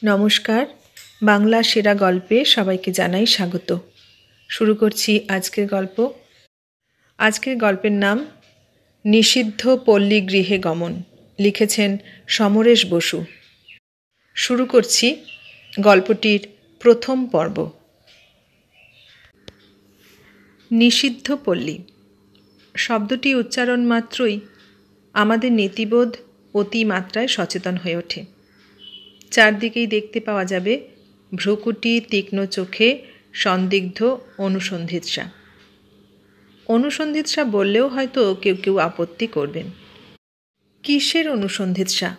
নমস্কার, বাংলা সেরা গল্পে সবাইকে জানাই স্বাগত। শুরু করছি আজকের গল্প। আজকের গল্পের নাম নিষিদ্ধ পল্লী গৃহে গমন, লিখেছেন সমরেশ বসু। শুরু করছি গল্পটির প্রথম পর্ব। নিষিদ্ধ পল্লী শব্দটি উচ্চারণ মাত্রই আমাদের নীতিবোধ অতিমাত্রায় সচেতন হয়ে ওঠে। চারদিকেই দেখতে পাওয়া যাবে ভ্রুকুটি, তীক্ষ্ণ চোখে সন্দিগ্ধ অনুসন্ধিৎসা। অনুসন্ধিৎসা বললেও হয়তো কেউ কেউ আপত্তি করবেন। কিসের অনুসন্ধিৎসা?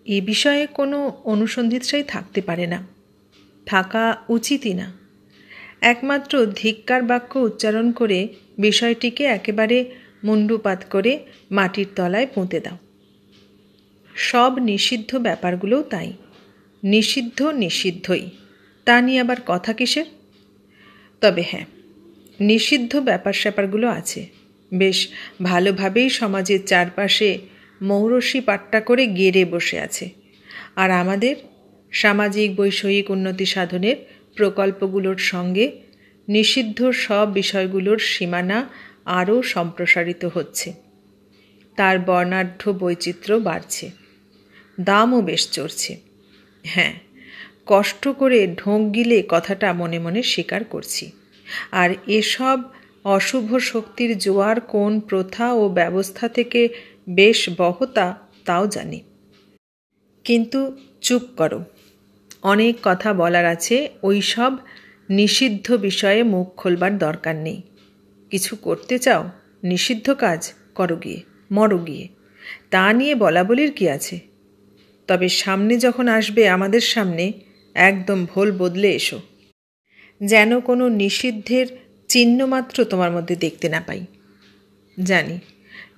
এ বিষয়ে কোনো অনুসন্ধিৎসাই থাকতে পারে না, থাকা উচিতই না। একমাত্র ধিক্কার বাক্য উচ্চারণ করে বিষয়টিকে একেবারে মুণ্ডুপাত করে মাটির তলায় পুঁতে দাও। সব নিষিদ্ধ ব্যাপারগুলোও তাই, নিষিদ্ধ নিষিদ্ধই, তা নিয়ে আবার কথা কিসের? তবে হ্যাঁ, নিষিদ্ধ ব্যাপার স্যাপারগুলো আছে, বেশ ভালোভাবেই সমাজের চারপাশে মৌরসি পাট্টা করে গেড়ে বসে আছে। আর আমাদের সামাজিক বৈষয়িক উন্নতি সাধনের প্রকল্পগুলোর সঙ্গে নিষিদ্ধ সব বিষয়গুলোর সীমানা আরও সম্প্রসারিত হচ্ছে। তার বর্ণাঢ্য বৈচিত্র্য বাড়ছে, দামও বেশ চড়ছে। হ্যাঁ, কষ্ট করে ঢোক গিলে কথাটা মনে মনে স্বীকার করছি। আর এসব অশুভ শক্তির জোয়ার কোন প্রথা ও ব্যবস্থা থেকে বেশ বহতা তাও জানি। কিন্তু চুপ করো, অনেক কথা বলার আছে। ওই সব নিষিদ্ধ বিষয়ে মুখ খোলবার দরকার নেই। কিছু করতে চাও, নিষিদ্ধ কাজ করো গিয়ে, মরো গিয়ে, তা নিয়ে বলা বলির কি আছে? তবে সামনে যখন আসবে আমাদের সামনে, একদম ভোল বদলে এসো, যেন কোনো নিষিদ্ধের চিহ্নমাত্র তোমার মধ্যে দেখতে না পাই। জানি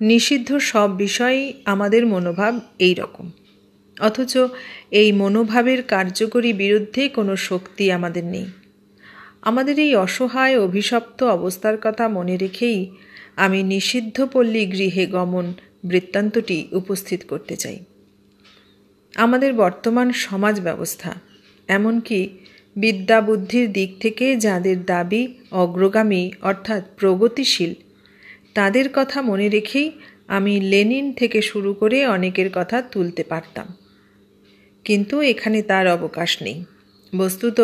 নিষিদ্ধ সব বিষয়েই আমাদের মনোভাব এই রকম, অথচ এই মনোভাবের কার্যকরী বিরুদ্ধে কোনো শক্তি আমাদের নেই। আমাদের এই অসহায় অভিশপ্ত অবস্থার কথা মনে রেখেই আমি নিষিদ্ধ পল্লী গৃহে গমন বৃত্তান্তটি উপস্থিত করতে চাই। আমাদের বর্তমান সমাজ ব্যবস্থা, এমনকি বিদ্যা বুদ্ধির দিক থেকে যাদের দাবি অগ্রগামী অর্থাৎ প্রগতিশীল, তাদের কথা মনে রেখেই আমি লেনিন থেকে শুরু করে অনেকের কথা তুলতে পারতাম। কিন্তু এখানে তার অবকাশ নেই। বস্তুত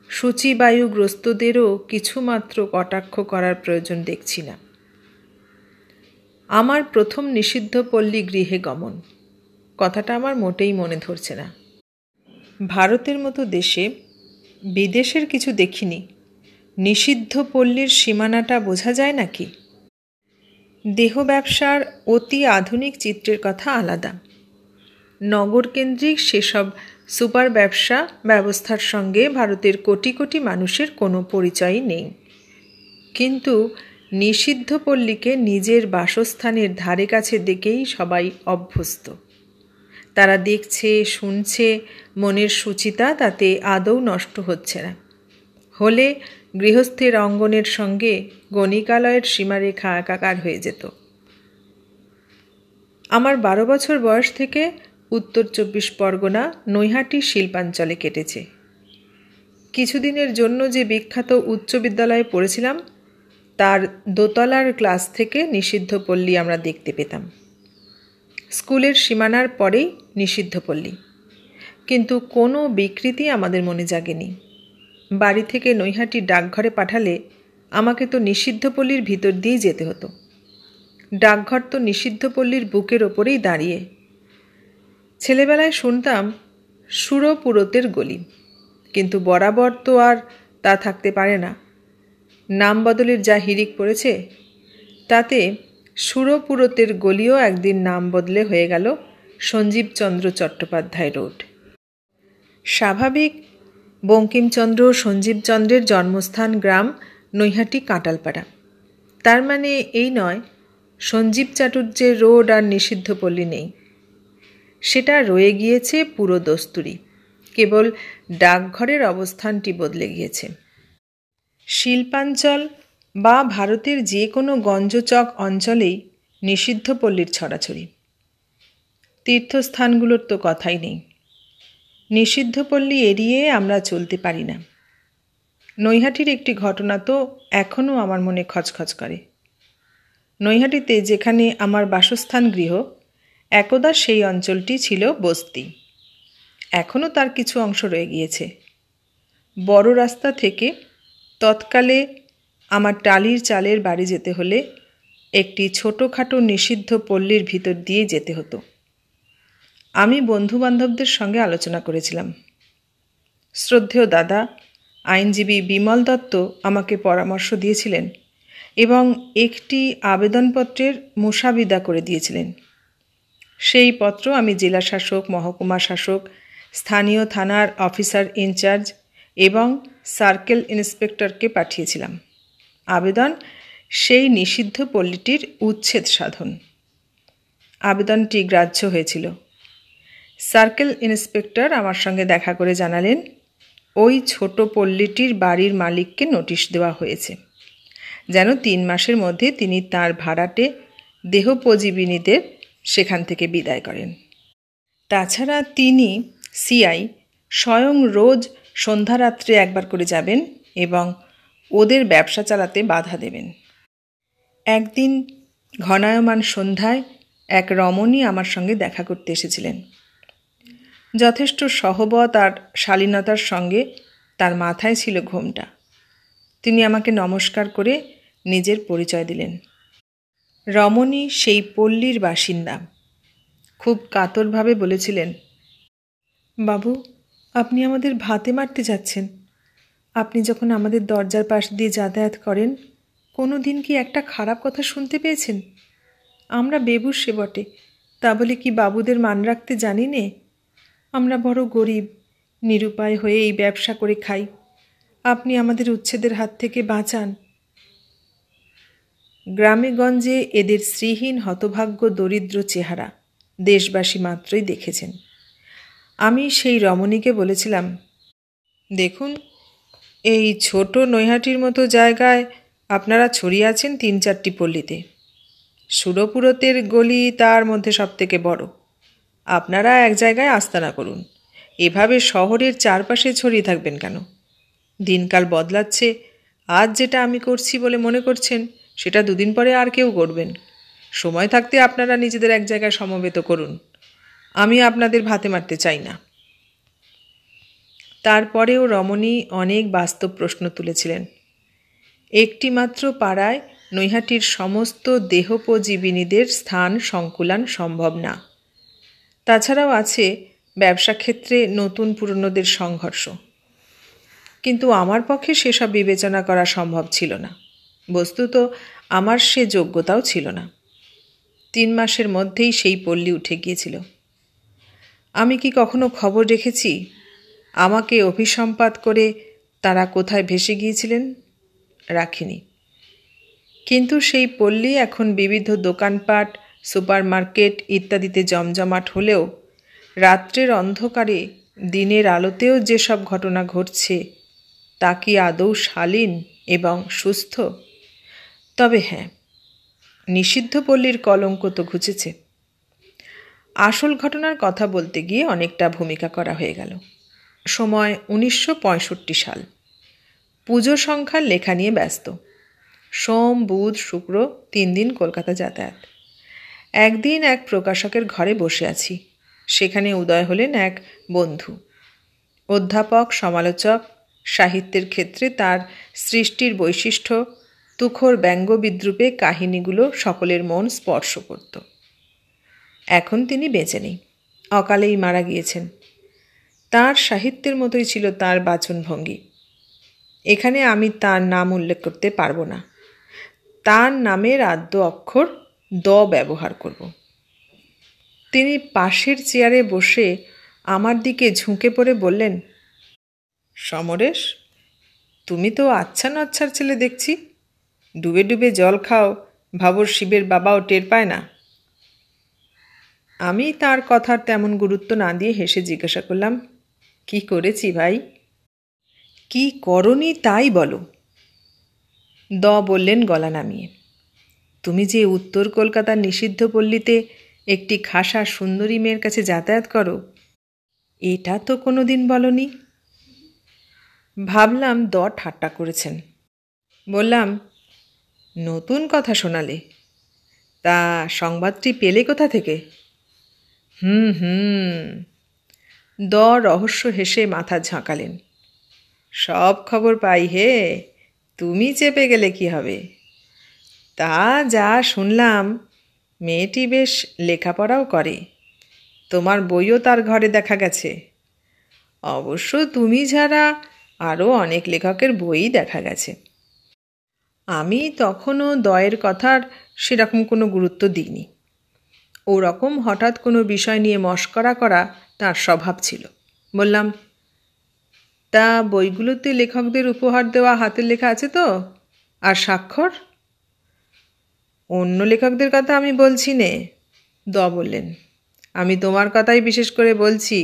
সূচিবায়ুগ্রস্তদেরও কিছুমাত্র কটাক্ষ করার প্রয়োজন দেখছি না। আমার প্রথম নিষিদ্ধ পল্লী গৃহে গমন কথাটা আমার মোটেই মনে ধরছে না। ভারতের মতো দেশে, বিদেশের কিছু দেখিনি, নিষিদ্ধ পল্লীর সীমানাটা বোঝা যায় নাকি? দেহ ব্যবসার অতি আধুনিক চিত্রের কথা আলাদা। নগরকেন্দ্রিক সেসব সুপার ব্যবস্থার সঙ্গে ভারতের কোটি কোটি মানুষের কোনো পরিচয়ই নেই। কিন্তু নিষিদ্ধ পল্লীকে নিজের বাসস্থানের ধারে কাছে দেখেই সবাই অভ্যস্ত। তারা দেখছে, শুনছে, মনের সুচিতা তাতে আদৌ নষ্ট হচ্ছে না। হলে গৃহস্থের অঙ্গনের সঙ্গে গণিকালয়ের সীমারেখা একাকার হয়ে যেত। আমার 12 বছর বয়স থেকে উত্তর 24 পরগনা নৈহাটি শিল্পাঞ্চলে কেটেছে। কিছুদিনের জন্য যে বিখ্যাত উচ্চ বিদ্যালয়ে পড়েছিলাম, তার দোতলার ক্লাস থেকে নিষিদ্ধ পল্লী আমরা দেখতে পেতাম। স্কুলের সীমানার পরেই নিষিদ্ধ পল্লী, কিন্তু কোনো বিকৃতি আমাদের মনে জাগেনি। বাড়ি থেকে নৈহাটি ডাকঘরে পাঠালে আমাকে তো নিষিদ্ধ পল্লীর ভিতর দিয়েই যেতে হতো। ডাকঘর তো নিষিদ্ধ পল্লীর বুকের ওপরেই দাঁড়িয়ে। ছেলেবেলায় শুনতাম সুরপুরতের গলি, কিন্তু বরাবর তো আর তা থাকতে পারে না। নাম বদলের যা হিড়িক পড়েছে, তাতে সুরপুরতের গলিও একদিন নাম বদলে হয়ে গেল সঞ্জীবচন্দ্র চট্টোপাধ্যায় রোড। স্বাভাবিক, বঙ্কিমচন্দ্র সঞ্জীবচন্দ্রের জন্মস্থান গ্রাম নৈহাটি কাঁটালপাড়া। তার মানে এই নয় সঞ্জীব চাটুর্যের রোড আর নিষিদ্ধ পল্লী নেই। সেটা রয়ে গিয়েছে পুরো দস্তুরি, কেবল ডাকঘরের অবস্থানটি বদলে গিয়েছে। শিল্পাঞ্চল বা ভারতের যে কোনো গঞ্জচক অঞ্চলেই নিষিদ্ধ পল্লীর ছড়াছড়ি। তীর্থস্থানগুলোর তো কথাই নেই। নিষিদ্ধ পল্লী এড়িয়ে আমরা চলতে পারি না। নৈহাটির একটি ঘটনা তো এখনও আমার মনে খচখচ করে। নৈহাটিতে যেখানে আমার বাসস্থান গৃহ, একদা সেই অঞ্চলটি ছিল বস্তি। এখনও তার কিছু অংশ রয়ে গিয়েছে। বড় রাস্তা থেকে তৎকালে আমার টালির চালের বাড়ি যেতে হলে একটি ছোটোখাটো নিষিদ্ধ পল্লীর ভিতর দিয়ে যেতে হতো। আমি বন্ধুবান্ধবদের সঙ্গে আলোচনা করেছিলাম। শ্রদ্ধেয় দাদা আইনজীবী বিমল দত্ত আমাকে পরামর্শ দিয়েছিলেন এবং একটি আবেদনপত্রের মোসাবিদা করে দিয়েছিলেন। সেই পত্র আমি জেলা শাসক, মহকুমা শাসক, স্থানীয় থানার অফিসার ইনচার্জ এবং সার্কেল ইন্সপেক্টরকে পাঠিয়েছিলাম। আবেদন সেই নিষিদ্ধ পল্লীটির উচ্ছেদ সাধন। আবেদনটি গ্রাহ্য হয়েছিল। সার্কেল ইন্সপেক্টর আমার সঙ্গে দেখা করে জানালেন, ওই ছোট পল্লীটির বাড়ির মালিককে নোটিশ দেওয়া হয়েছে যেন 3 মাসের মধ্যে তিনি তার ভাড়াটে দেহোপজীবিনীদের সেখান থেকে বিদায় করেন। তাছাড়া তিনি সিআই স্বয়ং রোজ সন্ধ্যারাত্রে একবার করে যাবেন এবং ওদের ব্যবসা চালাতে বাধা দেবেন। একদিন ঘনায়মান সন্ধ্যায় এক রমণী আমার সঙ্গে দেখা করতে এসেছিলেন। যথেষ্ট সহবত আর শালীনতার সঙ্গে তার মাথায় ছিল ঘোমটা। তিনি আমাকে নমস্কার করে নিজের পরিচয় দিলেন। রমণী সেই পল্লীর বাসিন্দা। খুব কাতরভাবে বলেছিলেন, বাবু, আপনি আমাদের ভাতে মারতে যাচ্ছেন। আপনি যখন আমাদের দরজার পাশ দিয়ে যাতায়াত করেন, কোনো দিন কি একটা খারাপ কথা শুনতে পেয়েছেন? আমরা বেবুস সে বটে, তা বলে কি বাবুদের মান রাখতে জানি নে? আমরা বড় গরিব, নিরুপায় হয়ে এই ব্যবসা করে খাই। আপনি আমাদের উচ্ছেদের হাত থেকে বাঁচান। গ্রামে গঞ্জে এদের শ্রীহীন হতভাগ্য দরিদ্র চেহারা দেশবাসী মাত্রই দেখেছেন। আমি সেই রমণীকে বলেছিলাম, দেখুন, এই ছোট নৈহাটির মতো জায়গায় আপনারা ছড়িয়ে আছেন 3-4টি পল্লীতে। সুরপুরতের গলি তার মধ্যে সবথেকে বড়। আপনারা এক জায়গায় আস্তানা করুন। এভাবে শহরের চারপাশে ছড়িয়ে থাকবেন কেন? দিনকাল বদলাচ্ছে। আজ যেটা আমি করছি বলে মনে করছেন, সেটা 2 দিন পরে আর কেউ করবেন। সময় থাকতে আপনারা নিজেদের এক জায়গায় সমবেত করুন। আমি আপনাদের ভাতে মারতে চাই না। তারপরেও রমণী অনেক বাস্তব প্রশ্ন তুলেছিলেন। একটি মাত্র পাড়ায় নৈহাটির সমস্ত দেহোপজীবিনীদের স্থান সংকুলান সম্ভব না। তাছাড়াও আছে ব্যবসা ক্ষেত্রে নতুন পুরনোদের সংঘর্ষ। কিন্তু আমার পক্ষে সেসব বিবেচনা করা সম্ভব ছিল না। বস্তুত আমার সে যোগ্যতাও ছিল না। 3 মাসের মধ্যেই সেই পল্লী উঠে গিয়েছিল। আমি কি কখনো খবর রেখেছি আমাকে অভিসম্পাত করে তারা কোথায় ভেসে গিয়েছিলেন? রাখিনি। কিন্তু সেই পল্লী এখন বিবিধ দোকানপাট, সুপারমার্কেট ইত্যাদিতে জমজমাট হলেও রাত্রের অন্ধকারে দিনের আলোতেও যেসব ঘটনা ঘটছে তা কি আদৌ শালীন এবং সুস্থ? তবে হ্যাঁ, নিষিদ্ধ পল্লীর কলঙ্ক তো ঘুচেছে। আসল ঘটনার কথা বলতে গিয়ে অনেকটা ভূমিকা করা হয়ে গেল। সময় 1965 সাল। পুজো সংখ্যার লেখা নিয়ে ব্যস্ত। সোম, বুধ, শুক্র 3 দিন কলকাতা যাতায়াত। একদিন এক প্রকাশকের ঘরে বসে আছি। সেখানে উদয় হলেন এক বন্ধু, অধ্যাপক, সমালোচক। সাহিত্যের ক্ষেত্রে তার সৃষ্টির বৈশিষ্ট্য, তুখোর ব্যঙ্গ বিদ্রূপে কাহিনীগুলো সকলের মন স্পর্শ করত। এখন তিনি বেঁচে নেই, অকালেই মারা গিয়েছেন। তার সাহিত্যের মতোই ছিল তার বাচনভঙ্গি। এখানে আমি তার নাম উল্লেখ করতে পারবো না। তার নামের আদ্য অক্ষর দ ব্যবহার করব। তিনি পাশের চেয়ারে বসে আমার দিকে ঝুঁকে পড়ে বললেন, সমরেশ, তুমি তো আচ্ছা নচ্ছার ছেলে দেখছি। ডুবে ডুবে জল খাও, ভাবর শিবের বাবাও টের পায় না। আমি তার কথার তেমন গুরুত্ব না দিয়ে হেসে জিজ্ঞাসা করলাম, কি করেছি ভাই? কি করনি তাই বলো। দ বললেন গলা নামিয়ে, তুমি যে উত্তর কলকাতার নিষিদ্ধ পল্লীতে একটি খাসা সুন্দরী মেয়ের কাছে যাতায়াত করো, এটা তো কোনো দিন বলনি। ভাবলাম ঠাট্টা করেছেন। বললাম, নতুন কথা শোনালে? তা সংবাদটি পেলে কোথা থেকে? হুম। রহস্য হেসে মাথা ঝাঁকালেন। সব খবর পাই হে, তুমি চেপে গেলে কি হবে? তা যা শুনলাম, মেয়েটি বেশ লেখাপড়াও করে, তোমার বইও তার ঘরে দেখা গেছে। অবশ্য তুমি ছাড়া আরও অনেক লেখকের বই দেখা গেছে। আমি তখনও দয়ের কথার সেরকম কোনো গুরুত্ব দিইনি। ওরকম হঠাৎ কোনো বিষয় নিয়ে মশকরা করা তার স্বভাব ছিল। বললাম, তা বইগুলোতে লেখকদের উপহার দেওয়া হাতের লেখা আছে তো? আর স্বাক্ষর? অন্য লেখকদের কথা আমি বলছি নে। বললেন, আমি তোমার কথাই বিশেষ করে বলছি।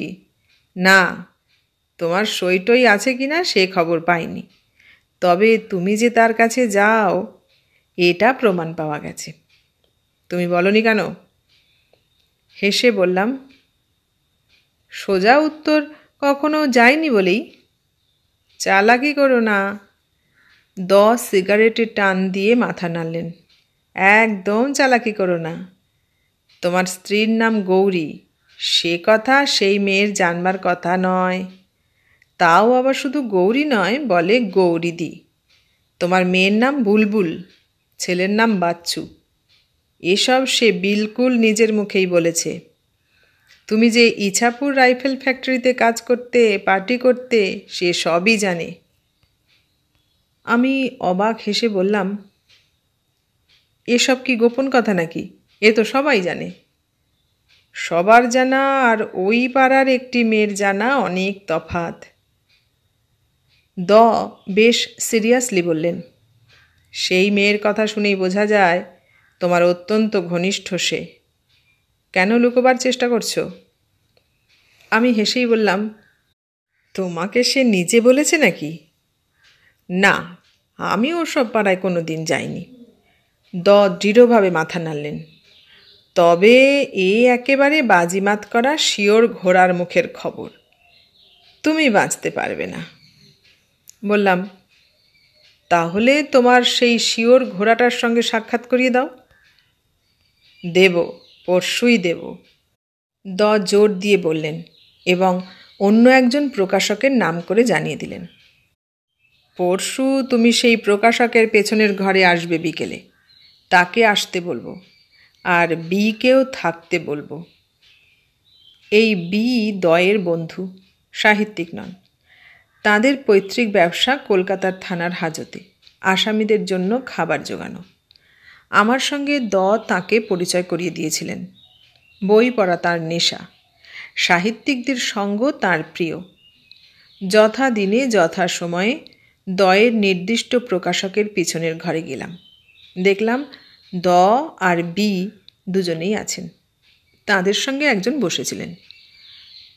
না, তোমার সইটই আছে কি না সে খবর পাইনি, তবে তুমি যে তার কাছে যাও এটা প্রমাণ পাওয়া গেছে। তুমি বলনি কেন? হেসে বললাম, সোজা উত্তর কখনো যায়নি বলেই। চালাকি করো না। সিগারেটে টান দিয়ে মাথা নাড়লেন। একদম চালাকি করো না। তোমার স্ত্রীর নাম গৌরী, সে কথা সেই মেয়ের জানবার কথা নয়। তাও আবার শুধু গৌরী নয়, বলে গৌরীদি। তোমার মেয়ের নাম বুলবুল, ছেলের নাম বাচ্চু। এসব সে বিলকুল নিজের মুখেই বলেছে। তুমি যে ইছাপুর রাইফেল ফ্যাক্টরিতে কাজ করতে, পার্টি করতে, সে সবই জানে। আমি অবাক হেসে বললাম, এসব কি গোপন কথা নাকি? এ তো সবাই জানে। সবার জানা আর ওই পাড়ার একটি মেয়ের জানা অনেক তফাৎ। বেশ সিরিয়াসলি বললেন, সেই মেয়ের কথা শুনেই বোঝা যায় তোমার অত্যন্ত ঘনিষ্ঠ সে। কেন লুকোবার চেষ্টা করছো? আমি হেসেই বললাম, তোমাকে সে নিজে বলেছে নাকি? না, আমি ওসব পাড়ায় কোনো দিন যাইনি। দৃঢ়ভাবে মাথা নাড়লেন। তবে একেবারে বাজিমাত করা শিওর ঘোড়ার মুখের খবর। তুমি বাঁচতে পারবে না। বললাম, তাহলে তোমার সেই শিওর ঘোড়াটার সঙ্গে সাক্ষাৎ করিয়ে দাও। দেব, পরশুই দেব। জোর দিয়ে বললেন এবং অন্য একজন প্রকাশকের নাম করে জানিয়ে দিলেন। পরশু তুমি সেই প্রকাশকের পেছনের ঘরে আসবে বিকেলে। তাকে আসতে বলবো, আর বিকেও থাকতে বলবো। এই দয়ের বন্ধু, সাহিত্যিক নন। তাদের পৈতৃক ব্যবসা কলকাতার থানার হাজতে, আসামিদের জন্য খাবার জোগানো। আমার সঙ্গে তাকে পরিচয় করিয়ে দিয়েছিলেন। বই পড়া তার নেশা, সাহিত্যিকদের সঙ্গ তার প্রিয়। যথা দিনে যথা সময়ে দয়ের নির্দিষ্ট প্রকাশকের পিছনের ঘরে গেলাম। দেখলাম আর দুজনেই আছেন। তাদের সঙ্গে একজন বসেছিলেন।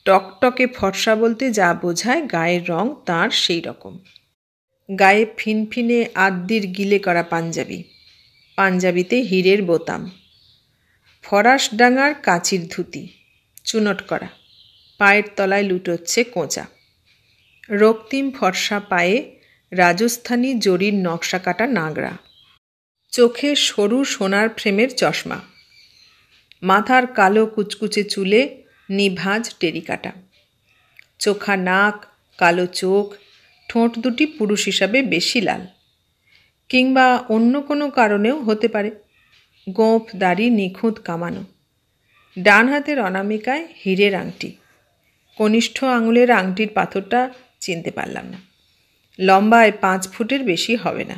টকটকে ফর্সা বলতে যা বোঝায় গায়ের রং তার সেই রকম। গায়ে ফিনফিনে আদ্যির গিলে করা পাঞ্জাবি, পাঞ্জাবিতে হীরের বোতাম, ফরাস ডাঙার কাচির ধুতি, চুনট করা, পায়ের তলায় লুটোচ্ছে কোঁচা। রক্তিম ফর্সা পায়ে রাজস্থানী জরির নকশা কাটা নাগরা, চোখে সরু সোনার ফ্রেমের চশমা, মাথার কালো কুচকুচে চুলে নিভাঁজ টেরিকাটা, চোখা নাক, কালো চোখ, ঠোঁট দুটি পুরুষ হিসাবে বেশি লাল, কিংবা অন্য কোনো কারণেও হতে পারে। গোঁফ দাড়ি নিখুঁত কামানো, ডান হাতের অনামিকায় হীরের আংটি। কনিষ্ঠ আঙুলের আংটির পাথরটা চিনতে পারলাম না। লম্বায় 5 ফুটের বেশি হবে না।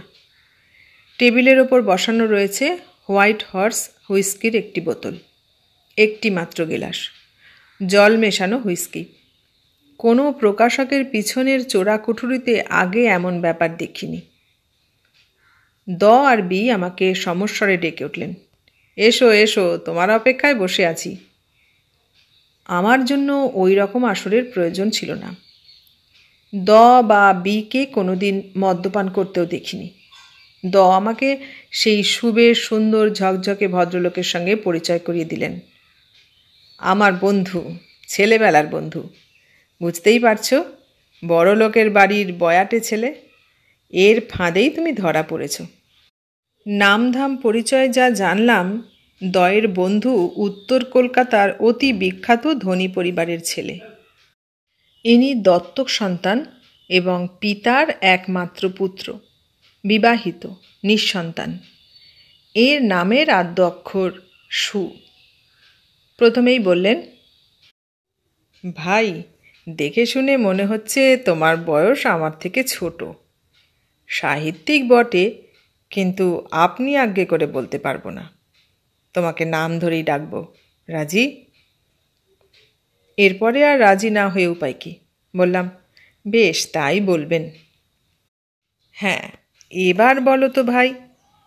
টেবিলের ওপর বসানো রয়েছে হোয়াইট হর্স হুইস্কির একটি বোতল, একটি মাত্র গেলাস, জল মেশানো হুইস্কি। কোনো প্রকাশকের পিছনের চোরা কুঠুরিতে আগে এমন ব্যাপার দেখিনি। আর আমাকে সমস্বরে ডেকে উঠলেন, এসো এসো, তোমার অপেক্ষায় বসে আছি। আমার জন্য ওই রকম আসরের প্রয়োজন ছিল না। বা বিকে কোনোদিন মদ্যপান করতেও দেখিনি। আমাকে সেই সুবেশ সুন্দর ঝকঝকে ভদ্রলোকের সঙ্গে পরিচয় করিয়ে দিলেন। আমার বন্ধু, ছেলেবেলার বন্ধু, বুঝতেই পারছো, বড় লোকের বাড়ির বয়াটে ছেলে। এর ফাঁদেই তুমি ধরা পড়েছ। নামধাম পরিচয় যা জানলাম, দয়ের বন্ধু উত্তর কলকাতার অতি বিখ্যাত ধনী পরিবারের ছেলে। ইনি দত্তক সন্তান এবং পিতার একমাত্র পুত্র, বিবাহিত, নিঃসন্তান। এর নামের আদ্য অক্ষর সু। প্রথমেই বললেন, ভাই, দেখে শুনে মনে হচ্ছে তোমার বয়স আমার থেকে ছোট। সাহিত্যিক বটে, কিন্তু আপনি আজ্ঞে করে বলতে পারবো না। তোমাকে নাম ধরেই ডাকবো, রাজি? এরপরে আর রাজি না হয়ে উপায় কি? বললাম, বেশ, তাই বলবেন। হ্যাঁ, এবার বলো তো ভাই,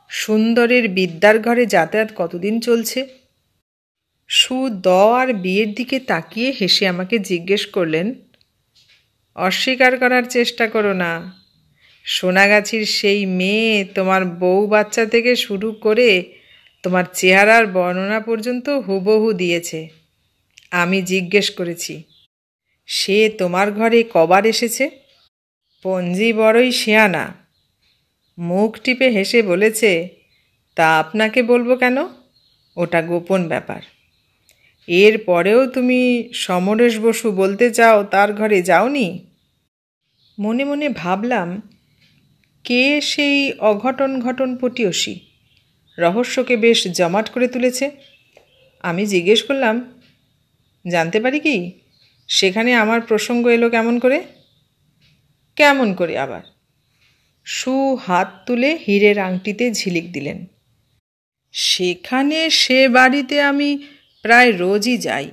সুন্দরের বিদ্যার ঘরে যাতায়াত কতদিন চলছে? সু দ আর বিয়ের দিকে তাকিয়ে হেসে আমাকে জিজ্ঞেস করলেন, অস্বীকার করার চেষ্টা করো না। সোনাগাছির সেই মেয়ে তোমার বউ বাচ্চা থেকে শুরু করে তোমার চেহারার বর্ণনা পর্যন্ত হুবহু দিয়েছে। আমি জিজ্ঞেস করেছি, সে তোমার ঘরে কবার এসেছে? পঞ্জি বড়ই শেয়ানা, মুখ টিপে হেসে বলেছে, তা আপনাকে বলবো কেন? ওটা গোপন ব্যাপার। এর পরেও তুমি সমরেশ বসু বলতে চাও তার ঘরে যাওনি? মনে মনে ভাবলাম, কে সেই অঘটন ঘটন পটিয়সী, রহস্যকে বেশ জমাট করে তুলেছে। আমি জিজ্ঞেস করলাম, জানতে পারি কি সেখানে আমার প্রসঙ্গ এলো কেমন করে? কেমন করে আবার? সু হাত তুলে হীরের আংটিতে ঝিলিক দিলেন। সেখানে সে বাড়িতে আমি প্রায় রোজই যাই,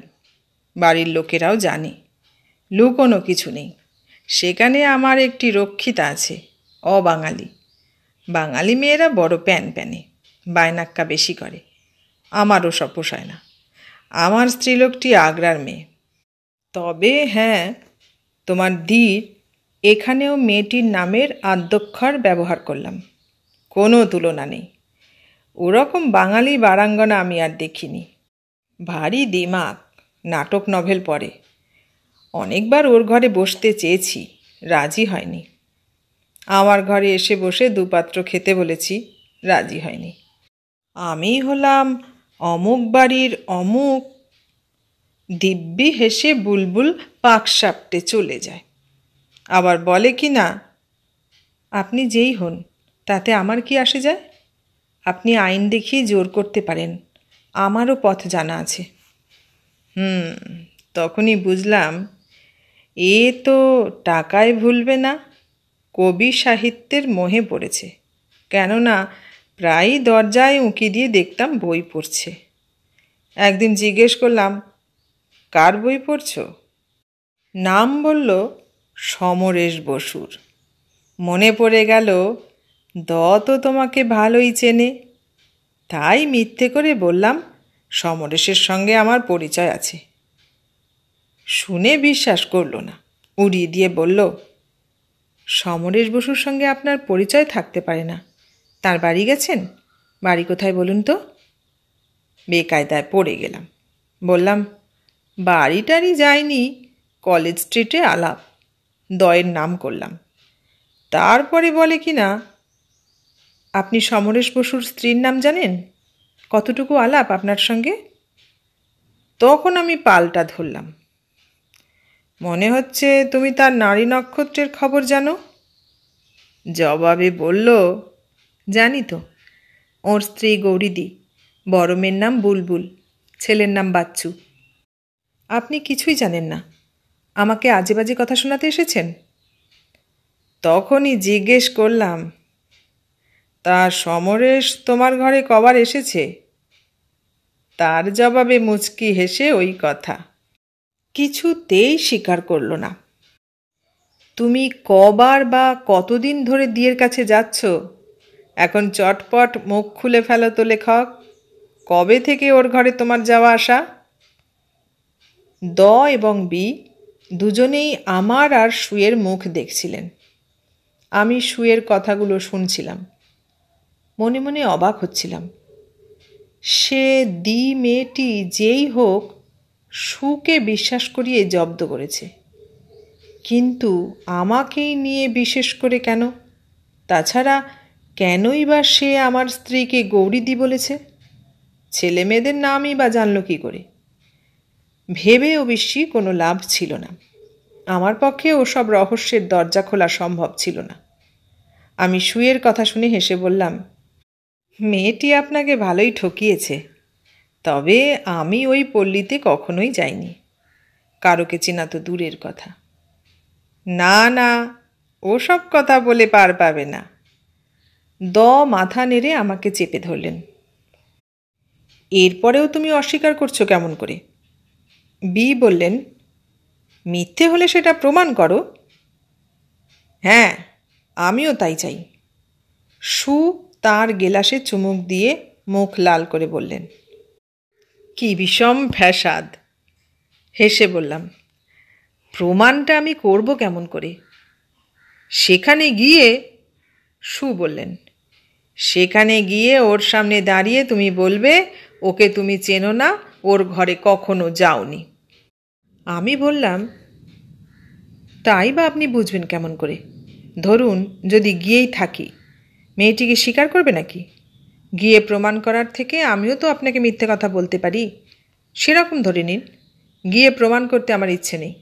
বাড়ির লোকেরাও জানে। লুকোনো কিছু নেই। সেখানে আমার একটি রক্ষিতা আছে, অবাঙালি। বাঙালি মেয়েরা বড় প্যান প্যানে, বায়নাক্কা বেশি করে। আমারও সব পোষায় না। আমার স্ত্রীলোকটি আগ্রার মেয়ে। তবে হ্যাঁ, তোমার দির এখানেও মেয়েটির নামের আদ্যক্ষর ব্যবহার করলাম। কোনো তুলনা নেই। ওরকম বাঙালি বারাঙ্গনা আমি আর দেখিনি। ভারী দিমাগ, নাটক নভেল পড়ে। অনেকবার ওর ঘরে বসতে চেয়েছি, রাজি হয়নি। আমার ঘরে এসে বসে দুপাত্র খেতে বলেছি, রাজি হয়নি। আমি হলাম অমুক বাড়ির অমুক, দিব্যি হেসে বুলবুল পাক সাপটে চলে যায়। আবার বলে কি না, আপনি যেই হন তাতে আমার কি আসে যায়? আপনি আইন দেখিয়ে জোর করতে পারেন, আমারও পথ জানা আছে। তখনই বুঝলাম, এ তো টাকায় ভুলবে না, কবি সাহিত্যের মোহে পড়েছে। কেননা প্রায়ই দরজায় উঁকি দিয়ে দেখতাম বই পড়ছে। একদিন জিজ্ঞেস করলাম, কার বই পড়ছ? নাম বলল সমরেশ বসুর। মনে পড়ে গেল, দ তো তোমাকে ভালোই চেনে। তাই মিথ্যে করে বললাম, সমরেশের সঙ্গে আমার পরিচয় আছে। শুনে বিশ্বাস করল না, উড়িয়ে দিয়ে বলল, সমরেশ বসুর সঙ্গে আপনার পরিচয় থাকতে পারে না। তার বাড়ি গেছেন? বাড়ি কোথায় বলুন তো? বেকায়দায় পড়ে গেলাম। বললাম, বাড়িটারই যায়নি, কলেজ স্ট্রিটে আলাপ। দয়ের নাম করলাম। তারপরে বলে কি না, আপনি সমরেশ বসুর স্ত্রীর নাম জানেন? কতটুকু আলাপ আপনার সঙ্গে? তখন আমি পাল্টা ধরলাম, মনে হচ্ছে তুমি তার নারী নক্ষত্রের খবর জানো। জবাবে বলল, জানি তো। ওর স্ত্রী গৌরীদি, বড় মেয়ের নাম বুলবুল, ছেলের নাম বাচ্চু। আপনি কিছুই জানেন না, আমাকে আজে বাজে কথা শোনাতে এসেছেন? তখনই জিজ্ঞেস করলাম, তা সমরেশ তোমার ঘরে কবার এসেছে? তার জবাবে মুচকি হেসে ওই কথা। কিছুতেই স্বীকার করল না। তুমি কবার বা কতদিন ধরে দিয়ের কাছে যাচ্ছ? এখন চটপট মুখ খুলে ফেলো তো লেখক। কবে থেকে ওর ঘরে তোমার যাওয়া আসা? দ এবং বি দুজনেই আমার আর সুয়ের মুখ দেখছিলেন। আমি সুয়ের কথাগুলো শুনছিলাম, মনে মনে অবাক হচ্ছিলাম। সে দি মেয়েটি যেই হোক, সুকে বিশ্বাস করিয়ে জব্দ করেছে। কিন্তু আমাকেই নিয়ে বিশেষ করে কেন? তাছাড়া কেনই বা সে আমার স্ত্রীকে গৌরীদি বলেছে? ছেলে মেয়েদের নামই বা জানল কী করে? ভেবে অবশ্যই কোনো লাভ ছিল না। আমার পক্ষে ওসব রহস্যের দরজা খোলা সম্ভব ছিল না। আমি সুয়ের কথা শুনে হেসে বললাম, মেয়েটি আপনাকে ভালোই ঠকিয়েছে। তবে আমি ওই পল্লীতে কখনোই যাইনি। কারোকে চেনা তো দূরের কথা। না না, ওসব কথা বলে পার পাবে না। মাথা নেড়ে আমাকে চেপে ধরলেন। এরপরেও তুমি অস্বীকার করছো কেমন করে? বি বললেন, মিথ্যে হলে সেটা প্রমাণ করো। হ্যাঁ, আমিও তাই চাই। সু তার গেলাসে চুমুক দিয়ে মুখ লাল করে বললেন। কি বিষম ফ্যাসাদ! হেসে বললাম, প্রমাণটা আমি করব কেমন করে? সেখানে গিয়ে, সু বললেন, সেখানে গিয়ে ওর সামনে দাঁড়িয়ে তুমি বলবে ওকে তুমি চেনো না, ওর ঘরে কখনো যাওনি। আমি বললাম, তাই বা আপনি বুঝবেন কেমন করে? ধরুন যদি গিয়েই থাকি, মেয়েটিকে স্বীকার করবে নাকি? গিয়ে প্রমাণ করার থেকে আমিও তো আপনাকে মিথ্যে কথা বলতে পারি। সেরকম ধরে নিন, গিয়ে প্রমাণ করতে আমার ইচ্ছে নেই।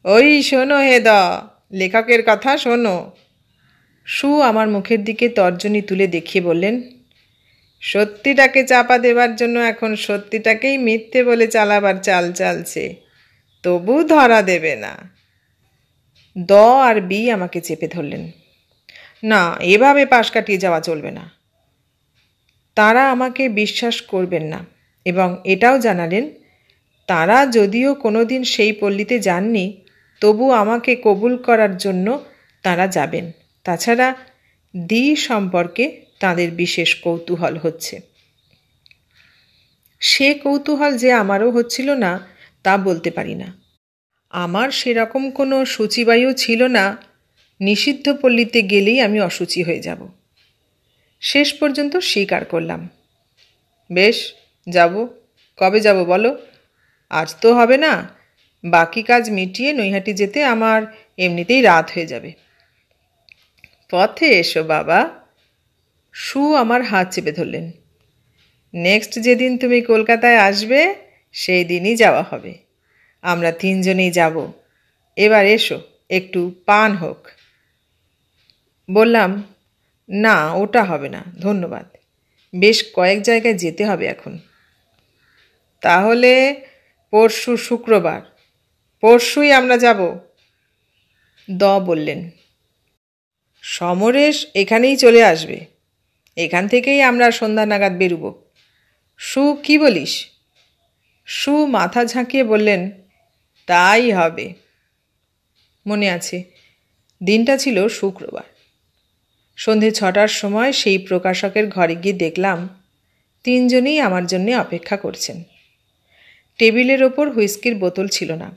ওই শোনো হেদা, লেখকের কথা শোনো। সু আমার মুখের দিকে তর্জনী তুলে দেখিয়ে বললেন, সত্যিটাকে চাপা দেবার জন্য এখন সত্যিটাকেই মিথ্যে বলে চালাবার চাল চালছে, তবু ধরা দেবে না। আর বি আমাকে চেপে ধরলেন। না, এভাবে পাশ কাটিয়ে যাওয়া চলবে না। তারা আমাকে বিশ্বাস করবেন না এবং এটাও জানালেন, তারা যদিও কোনোদিন সেই পল্লীতে যাননি, তবু আমাকে কবুল করার জন্য তারা যাবেন। তাছাড়া দি সম্পর্কে তাদের বিশেষ কৌতূহল হচ্ছে। সে কৌতূহল যে আমারও হচ্ছিল না তা বলতে পারি না। আমার সেরকম কোনো সূচিবায়ু ছিল না নিষিদ্ধ পল্লীতে গেলেই আমি অসুচি হয়ে যাব। শেষ পর্যন্ত স্বীকার করলাম। বেশ, যাব। কবে যাব বলো? আজ তো হবে না। বাকি কাজ মিটিয়ে নৈহাটি যেতে আমার এমনিতেই রাত হয়ে যাবে। পথে এসো বাবা। সু আমার হাত চেপে ধরলেন। নেক্সট যেদিন তুমি কলকাতায় আসবে সেই দিনই যাওয়া হবে। আমরা তিনজনেই যাব। এবার এসো, একটু পান হোক। বললাম, না, ওটা হবে না, ধন্যবাদ। বেশ কয়েক জায়গায় যেতে হবে এখন। তাহলে পরশু শুক্রবার, পরশুই আমরা যাব। বললেন, সমরেশ এখানেই চলে আসবে। এখান থেকেই আমরা সন্ধ্যা নাগাদ বেরুব। সু, কি বলিস? সু মাথা ঝাঁকিয়ে বললেন, তাই হবে। মনে আছে, দিনটা ছিল শুক্রবার। সন্ধে 6টার সময় সেই প্রকাশকের ঘরে গিয়ে দেখলাম তিনজনেই আমার জন্যে অপেক্ষা করছেন। টেবিলের ওপর হুইস্কির বোতল ছিল না,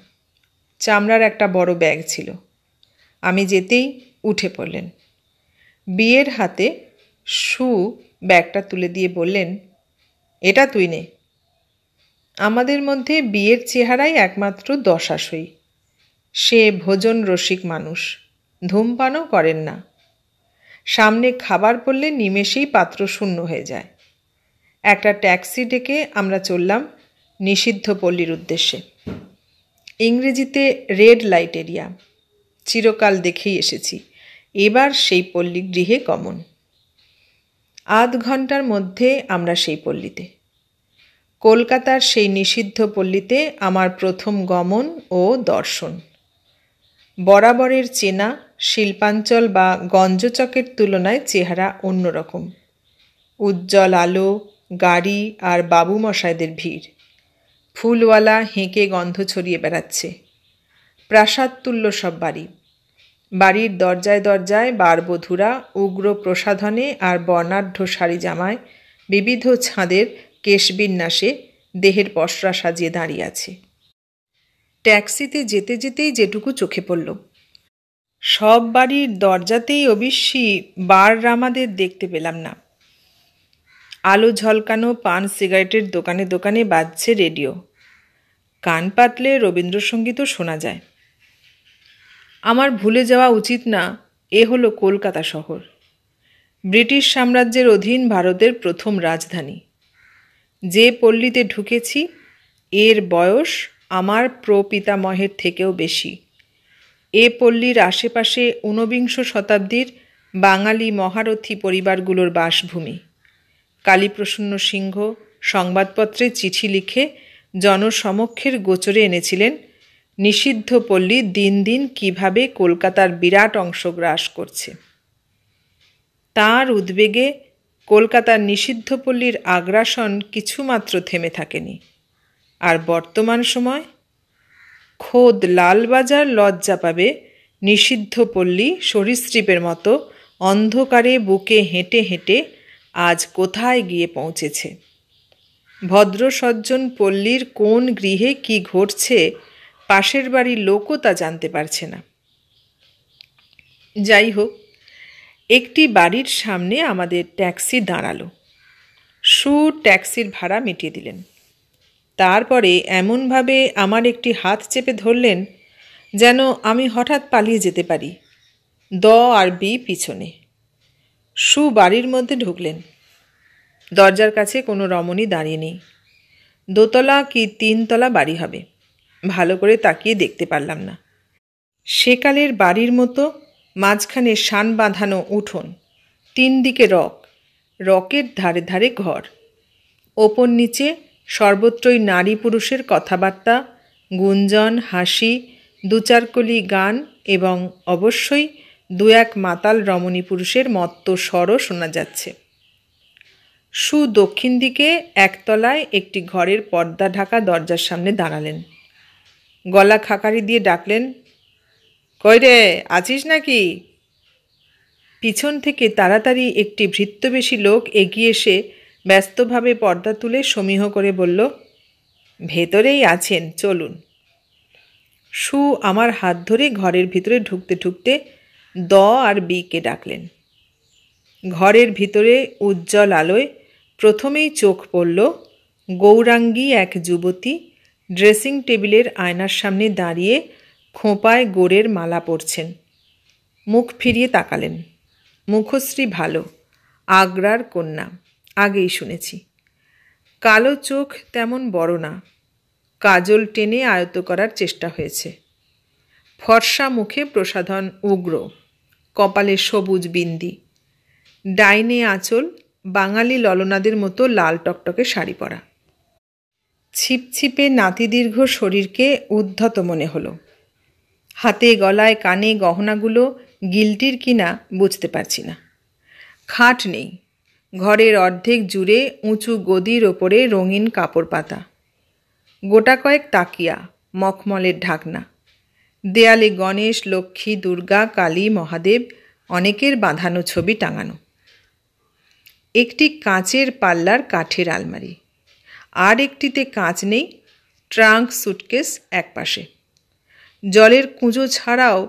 চামড়ার একটা বড় ব্যাগ ছিল। আমি যেতেই উঠে পড়লেন। বিয়ের হাতে সু ব্যাগটা তুলে দিয়ে বললেন, এটা তুই নে। আমাদের মধ্যে বিয়ের চেহারাই একমাত্র দশাসই। সে ভোজন রসিক মানুষ, ধূমপানও করেন না। সামনে খাবার পড়লে নিমেষেই পাত্র শূন্য হয়ে যায়। একটা ট্যাক্সি ডেকে আমরা চললাম নিষিদ্ধ পল্লীর উদ্দেশ্যে। ইংরেজিতে রেড লাইট এরিয়া। চিরকাল দেখেই এসেছি, এবার সেই পল্লী গৃহে গমন। আধ ঘন্টার মধ্যে আমরা সেই পল্লীতে। কলকাতার সেই নিষিদ্ধ পল্লীতে আমার প্রথম গমন ও দর্শন। বরাবরের চেনা শিল্পাঞ্চল বা গঞ্জচকের তুলনায় চেহারা অন্যরকম। উজ্জ্বল আলো, গাড়ি আর বাবুমশাইদের ভিড়। ফুলওয়ালা হেঁকে গন্ধ ছড়িয়ে বেড়াচ্ছে। প্রাসাদতুল্য সব বাড়ি। বাড়ির দরজায় দরজায় বারবধূরা উগ্র প্রসাধনে আর বর্ণাঢ্য শাড়ি জামায় বিবিধ ছাঁদের কেশবিন্যাসে দেহের পসরা সাজিয়ে দাঁড়িয়ে আছে। ট্যাক্সিতে যেতে যেতেই যেটুকু চোখে পড়ল, সব বাড়ির দরজাতেই অবশ্যই বার রামাদের দেখতে পেলাম না। আলো ঝলকানো পান সিগারেটের দোকানে দোকানে বাজছে রেডিও। কান পাতলে রবীন্দ্রসঙ্গীতও শোনা যায়। আমার ভুলে যাওয়া উচিত না, এ হলো কলকাতা শহর, ব্রিটিশ সাম্রাজ্যের অধীন ভারতের প্রথম রাজধানী। যে পল্লীতে ঢুকেছি এর বয়স আমার প্রপিতামহের থেকেও বেশি। এ পল্লীর আশেপাশে ঊনবিংশ শতাব্দীর বাঙালি মহারথী পরিবারগুলোর বাসভূমি। কালীপ্রসন্ন সিংহ সংবাদপত্রে চিঠি লিখে জনসমক্ষের গোচরে এনেছিলেন নিষিদ্ধ পল্লী দিন দিন কিভাবে কলকাতার বিরাট অংশ গ্রাস করছে। তাঁর উদ্বেগে কলকাতার নিষিদ্ধ পল্লীর আগ্রাসন কিছুমাত্র থেমে থাকেনি। আর বর্তমান সময় খোদ লালবাজার লজ্জা পাবে নিষিদ্ধ পল্লী সরীসৃপের মতো অন্ধকারে বুকে হেঁটে হেঁটে আজ কোথায় গিয়ে পৌঁছেছে। ভদ্র সজ্জন পল্লীর কোন গৃহে কি ঘটছে পাশের বাড়ির লোকও তা জানতে পারছে না। যাই হোক, একটি বাড়ির সামনে আমাদের ট্যাক্সি দাঁড়ালো। ট্যাক্সির ভাড়া মিটিয়ে দিলেন। তারপরে এমনভাবে আমার একটি হাত চেপে ধরলেন যেন আমি হঠাৎ পালিয়ে যেতে পারি। আর বি পিছনে। বাড়ির মধ্যে ঢুকলেন। দরজার কাছে কোনো রমণী দাঁড়িয়ে নেই। দোতলা কি 3 তলা বাড়ি হবে, ভালো করে তাকিয়ে দেখতে পারলাম না। সেকালের বাড়ির মতো মাঝখানে শান বাঁধানো উঠোন, 3 দিকে রকের ধারে ধারে ঘর। ওপর নিচে সর্বত্রই নারী পুরুষের কথাবার্তা, গুঞ্জন, হাসি, 2-4 কলি গান এবং অবশ্যই 2-1 মাতাল রমণী পুরুষের মত্ত স্বরও শোনা যাচ্ছে। দক্ষিণ দিকে 1 তলায় একটি ঘরের পর্দা ঢাকা দরজার সামনে দাঁড়ালেন। গলা খাকারি দিয়ে ডাকলেন, কই রে, আছিস নাকি? পিছন থেকে তাড়াতাড়ি একটি ভৃত্যবেশী লোক এগিয়ে এসে ব্যস্তভাবে পর্দা তুলে সমীহ করে বলল, ভেতরেই আছেন, চলুন। আমার হাত ধরে ঘরের ভিতরে ঢুকতে ঢুকতে আর বিকে ডাকলেন। ঘরের ভিতরে উজ্জ্বল আলোয় প্রথমেই চোখ পড়ল গৌরাঙ্গী এক যুবতী ড্রেসিং টেবিলের আয়নার সামনে দাঁড়িয়ে খোঁপায় গোড়ের মালা পরছেন। মুখ ফিরিয়ে তাকালেন। মুখশ্রী ভালো, আগ্রার কন্যা, আগেই শুনেছি। কালো চোখ তেমন বড় না, কাজল টেনে আয়ত্ত করার চেষ্টা হয়েছে। ফর্সা মুখে প্রসাধন উগ্র, কপালে সবুজ বিন্দি, ডাইনে আঁচল, বাঙালি ললনাদের মতো লাল টকটকে শাড়ি পরা। ছিপছিপে নাতিদীর্ঘ শরীরকে উদ্ধত মনে হলো। হাতে গলায় কানে গহনাগুলো গিল্টির কিনা বুঝতে পারছি না। খাট নেই। ঘরের অর্ধেক জুড়ে উঁচু গদির ওপরে রঙিন কাপড় পাতা, গোটা কয়েক তাকিয়া, মখমলের ঢাকনা। দেয়ালে গণেশ, লক্ষ্মী, দুর্গা, কালী, মহাদেব অনেকের বাঁধানো ছবি টাঙানো। একটি কাঁচের পাল্লার কাঠের আলমারি, আর একটিতে কাঁচ নেই, ট্রাঙ্ক সুটকেস একপাশে। জলের কুঁজো ছাড়াও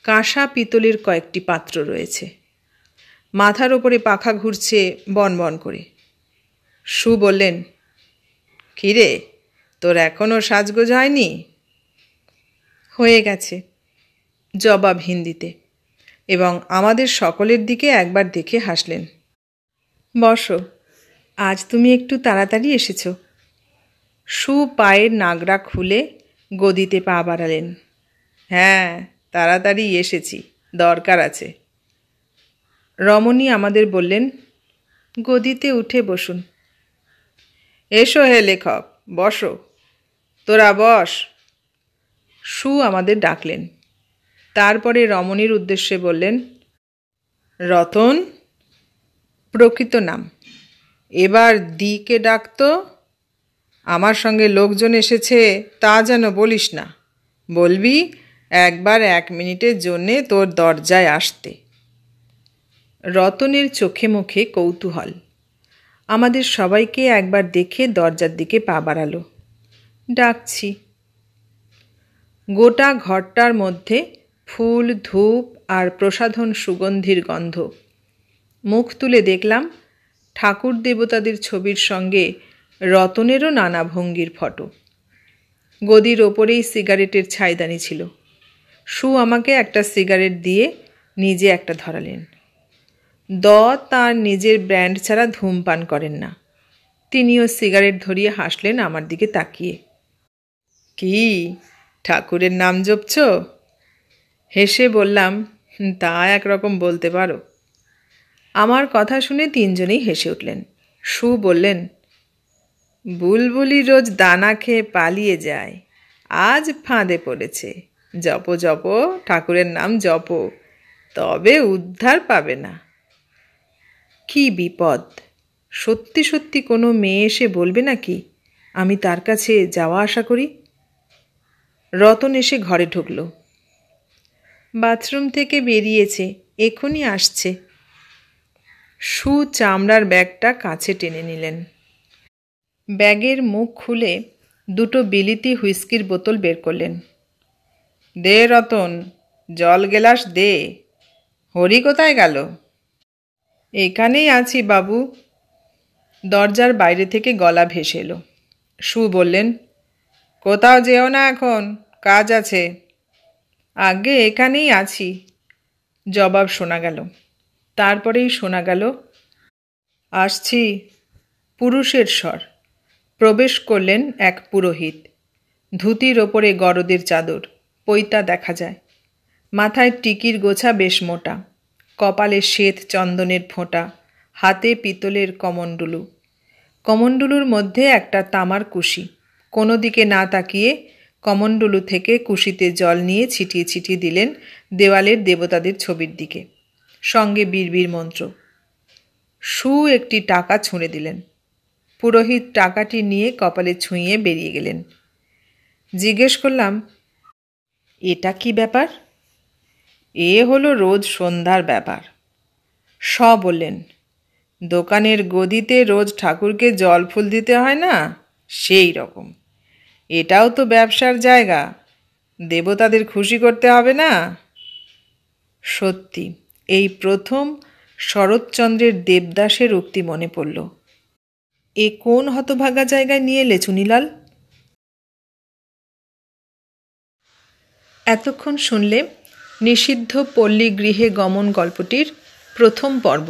কাঁসা পিতলের কয়েকটি পাত্র রয়েছে। মাথার ওপরে পাখা ঘুরছে বনবন করে। বললেন, কিরে, তোর এখনও সাজগোজ হয়নি? হয়ে গেছে, জবাব হিন্দিতে, এবং আমাদের সকলের দিকে একবার দেখে হাসলেন। বসো, আজ তুমি একটু তাড়াতাড়ি এসেছ। পায়ের নাগরা খুলে গদিতে পা বাড়ালেন। হ্যাঁ, তাড়াতাড়ি এসেছি, দরকার আছে। রমণী আমাদের বললেন, গদিতে উঠে বসুন। এসো হে লেখক, বসো, তোরা বস। আমাদের ডাকলেন। তারপরে রমণীর উদ্দেশ্যে বললেন, রতন, প্রকৃত নাম। এবার দিকে ডাকতো। আমার সঙ্গে লোকজন এসেছে তা যেন বলিস না, বলবি একবার 1 মিনিটের জন্যে তোর দরজায় আসতে। রতনের চোখে মুখে কৌতূহল। আমাদের সবাইকে একবার দেখে দরজার দিকে পা বাড়ালো। ডাকছি। গোটা ঘরটার মধ্যে ফুল, ধূপ আর প্রসাধন সুগন্ধির গন্ধ। মুখ তুলে দেখলাম ঠাকুর দেবতাদের ছবির সঙ্গে রতনেরও নানা ভঙ্গির ফটো। গদির ওপরেই সিগারেটের ছাইদানি ছিল। শু আমাকে একটা সিগারেট দিয়ে নিজে একটা ধরালেন। তার নিজের ব্র্যান্ড ছাড়া ধূমপান করেন না। তিনিও সিগারেট ধরিয়ে হাসলেন আমার দিকে তাকিয়ে। কি, ঠাকুরের নাম জপছ? হেসে বললাম, তা একরকম বলতে পারো। আমার কথা শুনে তিনজনেই হেসে উঠলেন। শু বললেন, বুলবুলি রোজ দানা খেয়ে পালিয়ে যায়, আজ ফাঁদে পড়েছে। জপো জপো, ঠাকুরের নাম জপো, তবে উদ্ধার পাবে না। কি বিপদ! সত্যি সত্যি কোনো মেয়ে এসে বলবে নাকি আমি তার কাছে যাওয়া আসা করি? রতন এসে ঘরে ঢুকল। বাথরুম থেকে বেরিয়েছে, এখনই আসছে। শু চামড়ার ব্যাগটা কাছে টেনে নিলেন। ব্যাগের মুখ খুলে দুটো বিলিতি হুইস্কির বোতল বের করলেন। দে রতন, জল গেলাস দে। হরি কোথায় গেল? এখানেই আছি বাবু। দরজার বাইরে থেকে গলা ভেসে এলো। শু বললেন, কোথাও যেও না এখন, কাজ আছে। আগে এখানেই আছি, জবাব শোনা গেল। তারপরেই শোনা গেল, আসছি। পুরুষের স্বর। প্রবেশ করলেন এক পুরোহিত। ধুতির ওপরে গরদের চাদর, পৈতা দেখা যায়। মাথায় টিকির গোছা বেশ মোটা, কপালে শ্বেত চন্দনের ফোঁটা, হাতে পিতলের কমণ্ডলু। কমণ্ডলুর মধ্যে একটা তামার কুশি। কোনো দিকে না তাকিয়ে কমণ্ডলু থেকে কুশিতে জল নিয়ে ছিটিয়ে ছিটিয়ে দিলেন দেওয়ালের দেবতাদের ছবির দিকে, সঙ্গে বিড়বিড় মন্ত্র। শু একটি টাকা ছুঁড়ে দিলেন। পুরোহিত টাকাটি নিয়ে কপালে ছুঁয়ে বেরিয়ে গেলেন। জিজ্ঞেস করলাম, এটা কি ব্যাপার? এ হলো রোজ সন্ধ্যার ব্যাপার। বললেন, দোকানের গদিতে রোজ ঠাকুরকে জল ফুল দিতে হয় না, সেই রকম। এটাও তো ব্যবসার জায়গা, দেবতাদের খুশি করতে হবে না? সত্যি, এই প্রথম শরৎচন্দ্রের দেবদাসের উক্তি মনে পড়ল। এ কোন হতভাগা জায়গায় নিয়ে এলে চুনিলাল? এতক্ষণ শুনলে নিষিদ্ধ পল্লী গৃহে গমন গল্পটির প্রথম পর্ব।